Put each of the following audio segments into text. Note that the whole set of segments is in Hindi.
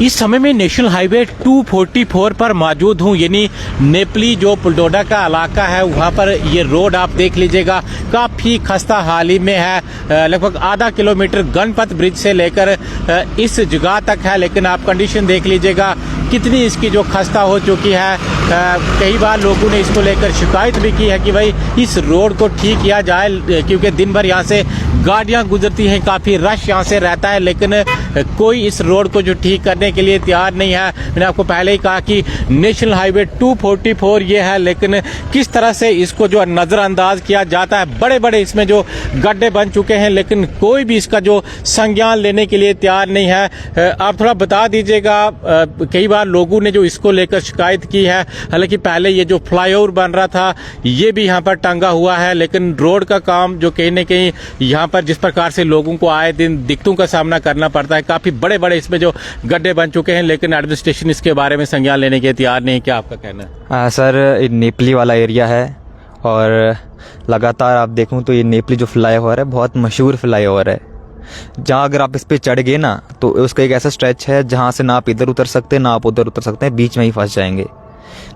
इस समय में नेशनल हाईवे 244 पर मौजूद हूँ, यानी नेपली जो पुलडोडा का इलाका है वहाँ पर ये रोड आप देख लीजिएगा काफ़ी खस्ता हाली में है। लगभग आधा किलोमीटर गणपत ब्रिज से लेकर इस जगह तक है, लेकिन आप कंडीशन देख लीजिएगा कितनी इसकी जो खस्ता हो चुकी है। कई बार लोगों ने इसको लेकर शिकायत भी की है कि भाई इस रोड को ठीक किया जाए, क्योंकि दिन भर यहाँ से गाड़ियाँ गुजरती हैं, काफ़ी रश यहाँ से रहता है, लेकिन कोई इस रोड को जो ठीक करने के लिए तैयार नहीं है। मैंने आपको पहले ही कहा कि नेशनल हाईवे 244 ये है, लेकिन किस तरह से इसको जो नज़रअंदाज किया जाता है। बड़े बड़े इसमें जो गड्ढे बन चुके हैं, लेकिन कोई भी इसका जो संज्ञान लेने के लिए तैयार नहीं है। आप थोड़ा बता दीजिएगा, कई बार लोगों ने जो इसको लेकर शिकायत की है, हालांकि पहले ये जो फ्लाईओवर बन रहा था ये भी यहाँ पर टंगा हुआ है, लेकिन रोड का काम जो कहीं न कहीं यहाँ पर जिस प्रकार से लोगों को आए दिन दिक्कतों का सामना करना पड़ता है, काफ़ी बड़े बड़े इसमें जो गड्ढे बन चुके हैं, लेकिन एडमिनिस्ट्रेशन इसके बारे में संज्ञान लेने के तैयार नहीं है। क्या आपका कहना है? सर, नेपली वाला एरिया है और लगातार आप देखूं तो ये नेपली जो फ्लाईओवर है बहुत मशहूर फ्लाईओवर है, जहाँ अगर आप इस पे चढ़ गए ना तो उसका एक ऐसा स्ट्रेच है जहाँ से ना आप इधर उतर सकते ना आप उधर उतर सकते हैं, बीच में ही फंस जाएंगे।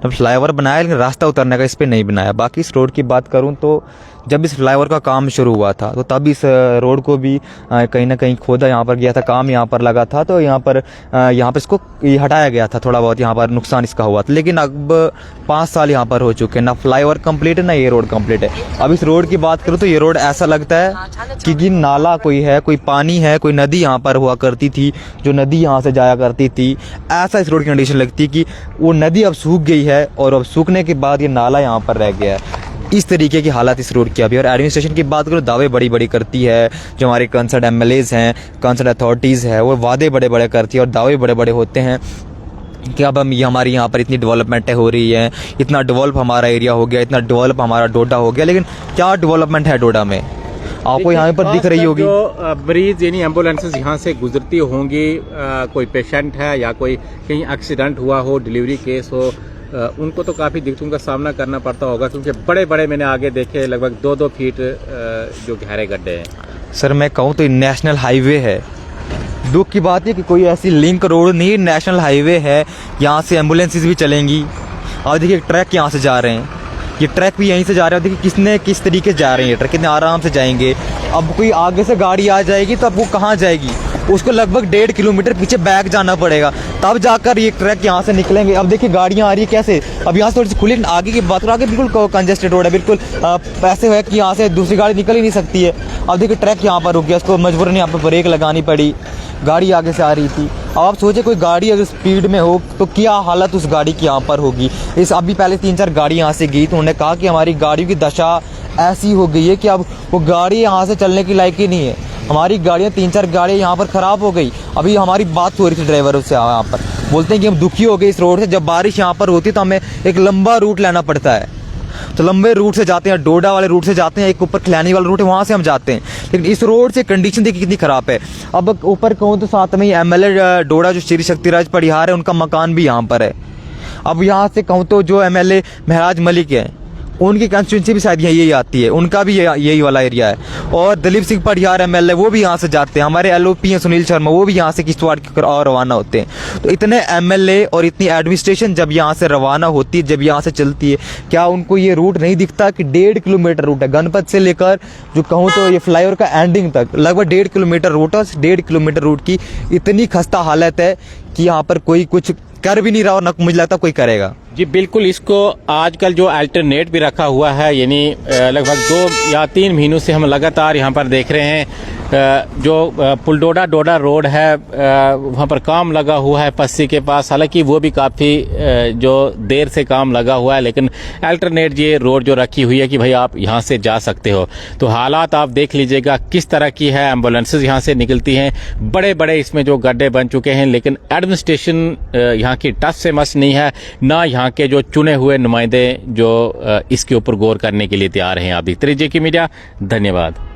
तो फ्लाईओवर बनाया लेकिन रास्ता उतरने का इस पे नहीं बनाया। बाकी इस रोड की बात करूँ तो जब इस फ्लाईओवर का काम शुरू हुआ था तो तब इस रोड को भी कहीं ना कहीं खोदा यहाँ पर गया था, काम यहाँ पर लगा था, तो यहाँ पर इसको हटाया गया था, थोड़ा बहुत यहाँ पर नुकसान इसका हुआ था। लेकिन अब 5 साल यहाँ पर हो चुके हैं, ना फ्लाईओवर कंप्लीट है ना ये रोड कंप्लीट है। अब इस रोड की बात करूँ तो ये रोड ऐसा लगता है कि नाला कोई है, कोई पानी है, कोई नदी यहाँ पर हुआ करती थी, जो नदी यहाँ से जाया करती थी, ऐसा इस रोड की कंडीशन लगती है कि वो नदी अब सूख गई है और अब सूखने के बाद ये नाला यहाँ पर रह गया है। इस तरीके की हालत इस रोड की अभी। और एडमिनिस्ट्रेशन की बात करो, दावे बड़ी बड़ी करती है, जो हमारे कंसर्न एमएलएज हैं, कंसर्न अथॉरिटीज़ है, वो वादे बड़े बड़े करती है और दावे बड़े बड़े होते हैं कि अब हम हमारी यहाँ पर इतनी डेवलपमेंट हो रही है, इतना डेवलप हमारा एरिया हो गया, इतना डेवलप हमारा डोडा हो गया, लेकिन क्या डेवलपमेंट है डोडा में आपको यहाँ पर दिख रही होगी? जो मरीज यानी एम्बुलेंसेज यहाँ से गुजरती होंगी, कोई पेशेंट है या कोई कहीं एक्सीडेंट हुआ हो, डिलीवरी केस हो, उनको तो काफ़ी दिक्कतों का सामना करना पड़ता होगा, क्योंकि बड़े बड़े मैंने आगे देखे लगभग 2-2 फीट जो गहरे गड्ढे हैं। सर, मैं कहूँ तो नेशनल हाईवे है। दुख की बात है कि कोई ऐसी लिंक रोड नहीं, नेशनल हाईवे है, यहाँ से एम्बुलेंसेज भी चलेंगी। और देखिए ट्रक यहाँ से जा रहे हैं, ये ट्रक भी यहीं से जा रहे हैं। देखिए किस तरीके से जा रहे हैं ये ट्रक, कितने आराम से जाएंगे। अब कोई आगे से गाड़ी आ जाएगी तो अब वो कहाँ जाएगी, उसको लगभग 1.5 किलोमीटर पीछे बैक जाना पड़ेगा, तब जाकर ये ट्रक यहाँ से निकलेंगे। अब देखिए गाड़ियाँ आ रही है कैसे, अब यहाँ से थोड़ी सी खुली, आगे की बात करो, आगे बिल्कुल कंजेस्टेड रोड है, बिल्कुल ऐसे है कि यहाँ से दूसरी गाड़ी निकल ही नहीं सकती है। अब देखिए ट्रक यहाँ पर रुक गया, उसको मजबूरन यहाँ पर ब्रेक लगानी पड़ी, गाड़ी आगे से आ रही थी। अब आप सोचे कोई गाड़ी अगर स्पीड में हो तो क्या हालत उस गाड़ी की यहाँ पर होगी। इस अभी पहले 3-4 गाड़ी यहाँ से गई तो उन्होंने कहा कि हमारी गाड़ियों की दशा ऐसी हो गई है कि अब वो गाड़ी यहाँ से चलने की लायक ही नहीं है। हमारी गाड़ियाँ 3-4 गाड़ियाँ यहाँ पर ख़राब हो गई। अभी हमारी बात हो रही थी ड्राइवरों से, यहाँ पर बोलते हैं कि हम दुखी हो गए इस रोड से। जब बारिश यहाँ पर होती है तो हमें एक लंबा रूट लेना पड़ता है, तो लंबे रूट से जाते हैं, डोडा वाले रूट से जाते हैं, एक ऊपर खिलानी वाला रूट है वहाँ से हम जाते हैं। लेकिन इस रोड से कंडीशन देखिए कितनी ख़राब है। अब ऊपर कहूँ तो साथ में ही एमएलए डोडा जो श्री शक्तिराज परिहार है, उनका मकान भी यहाँ पर है। अब यहाँ से कहूँ तो जो एमएलए महराज मलिक है, उनकी कंस्टिट्यूंसी भी शायद यही आती है, उनका भी यही वाला एरिया है। और दलीप सिंह परिहार एमएलए वो भी यहाँ से जाते हैं। हमारे एलओपी हैं सुनील शर्मा, वो भी यहाँ से किश्तवाड़ की और रवाना होते हैं। तो इतने एमएलए और इतनी एडमिनिस्ट्रेशन जब यहाँ से रवाना होती है, जब यहाँ से चलती है, क्या उनको ये रूट नहीं दिखता कि 1.5 किलोमीटर रूट है, गणपत से लेकर जो कहूँ तो ये फ्लाईओवर का एंडिंग तक लगभग 1.5 किलोमीटर रूट है। 1.5 किलोमीटर रूट की इतनी खस्ता हालत है कि यहाँ पर कोई कुछ कर भी नहीं रहा और न मुझे लगता कोई करेगा। जी बिल्कुल, इसको आजकल जो अल्टरनेट भी रखा हुआ है, यानी लगभग 2 या 3 महीनों से हम लगातार यहाँ पर देख रहे हैं जो पुलडोडा डोडा रोड है, वहाँ पर काम लगा हुआ है पस्सी के पास। हालांकि वो भी काफ़ी जो देर से काम लगा हुआ है, लेकिन अल्टरनेट ये रोड जो रखी हुई है कि भाई आप यहाँ से जा सकते हो। तो हालात आप देख लीजिएगा किस तरह की है, एम्बुलेंसेज यहाँ से निकलती हैं, बड़े बड़े इसमें जो गड्ढे बन चुके हैं, लेकिन एडमिनिस्ट्रेशन यहाँ की टस से मस नहीं है, ना यहाँ के जो चुने हुए नुमाइंदे जो इसके ऊपर गौर करने के लिए तैयार हैं। आप देखते रहिए जेके मीडिया। धन्यवाद।